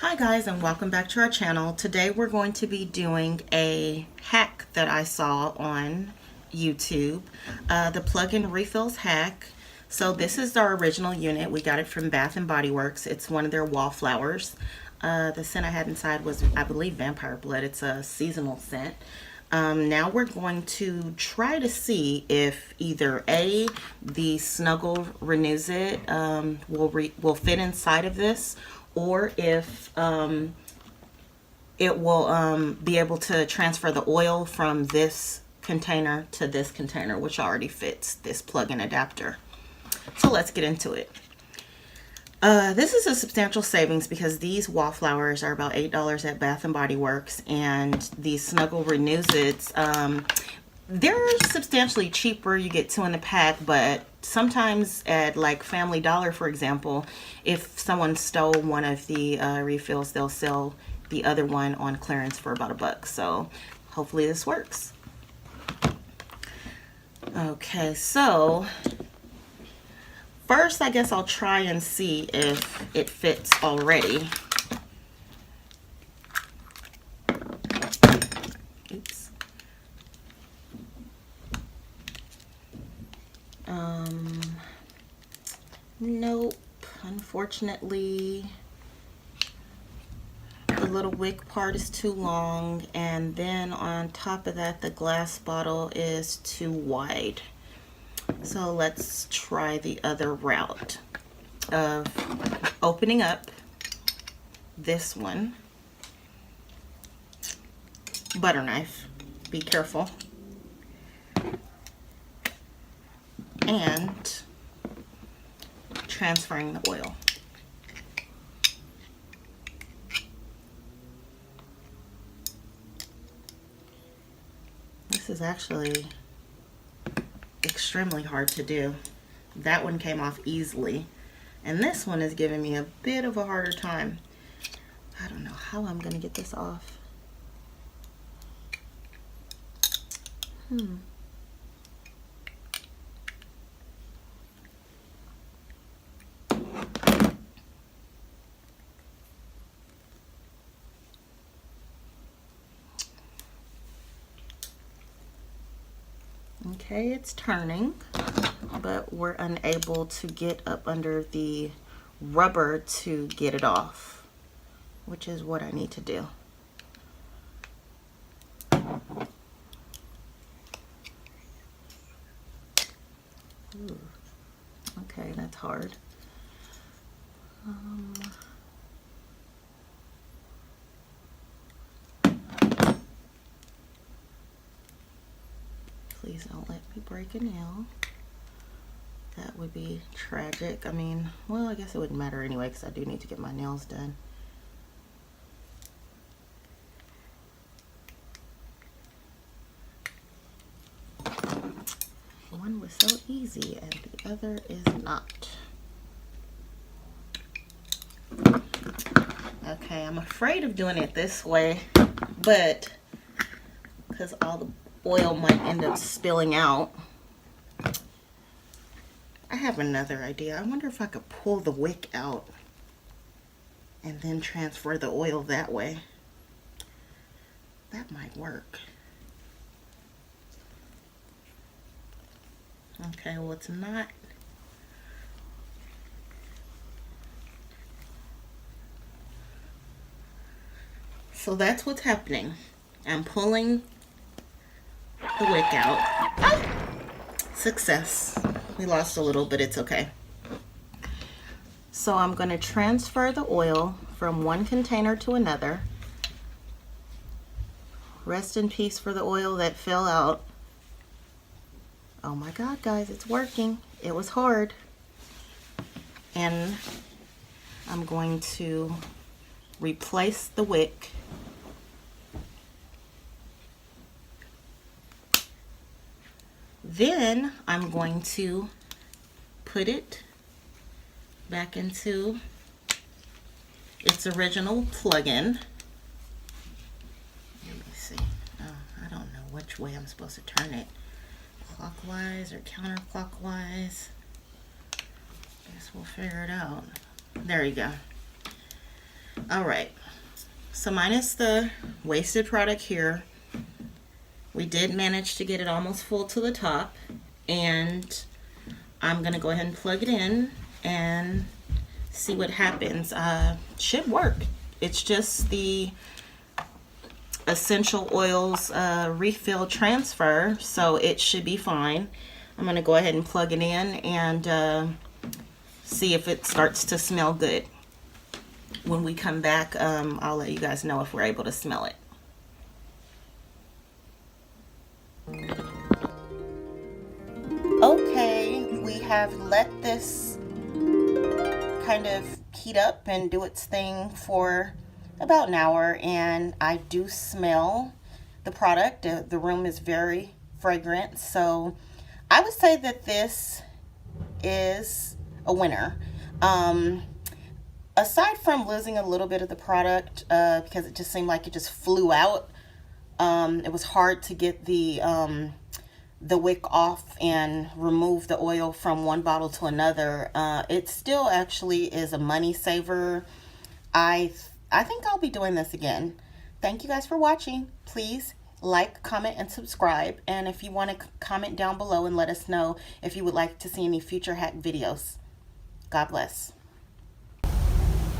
Hi guys, and welcome back to our channel. Today we're going to be doing a hack that I saw on YouTube, the plug-in refills hack. So this is our original unit. We got it from Bath and Body Works. It's one of their wallflowers. The scent I had inside was, I believe, Vampire Blood. It's a seasonal scent. Now we're going to try to see if either the Snuggle Renuzit will fit inside of this, or if it will be able to transfer the oil from this container to this container, which already fits this plug-in adapter. So let's get into it. This is a substantial savings because these wallflowers are about $8 at Bath and Body Works, and these Snuggle Renuzits, they're substantially cheaper. You get 2 in the pack, but sometimes at like Family Dollar, for example, if someone stole one of the refills, they'll sell the other one on clearance for about $1. So hopefully this works. Okay, so first, I guess I'll try and see if it fits already. Oops. Nope. Unfortunately, the little wick part is too long, and then on top of that, the glass bottle is too wide. So let's try the other route of opening up this one. Butter knife, be careful. And transferring the oil. This is actually extremely hard to do. That one came off easily, and this one is giving me a bit of a harder time. I don't know how I'm gonna get this off. Okay, it's turning, but we're unable to get up under the rubber to get it off, which is what I need to do. Ooh. Okay, that's hard. Please don't let me break a nail. That would be tragic. I mean, well, I guess it wouldn't matter anyway because I do need to get my nails done. One was so easy and the other is not. Okay, I'm afraid of doing it this way, but because all the oil might end up spilling out. I have another idea. I wonder if I could pull the wick out and then transfer the oil that way. That might work. Okay, well, it's not. So that's what's happening. I'm pulling the wick out. Ah! Success. We lost a little, but it's okay. So I'm going to transfer the oil from one container to another. Rest in peace for the oil that fell out. Oh my God, guys, it's working. It was hard. And I'm going to replace the wick. Then I'm going to put it back into its original plug-in. Let me see. Oh, I don't know which way I'm supposed to turn it. Clockwise or counterclockwise. Guess we'll figure it out. There you go. All right, So minus the wasted product here, we did manage to get it almost full to the top, and I'm gonna go ahead and plug it in and see what happens. Should work. It's just the essential oils refill transfer, so it should be fine. I'm gonna go ahead and plug it in and see if it starts to smell good. When we come back, I'll let you guys know if we're able to smell it. Okay, we have let this kind of heat up and do its thing for about an hour, and I do smell the product. The room is very fragrant, so I would say that this is a winner. Aside from losing a little bit of the product because it just seemed like it just flew out, it was hard to get the wick off and remove the oil from one bottle to another. It still actually is a money saver. I think I'll be doing this again. Thank you guys for watching. Please like, comment, and subscribe. And if you want to comment down below and let us know if you would like to see any future hack videos. God bless.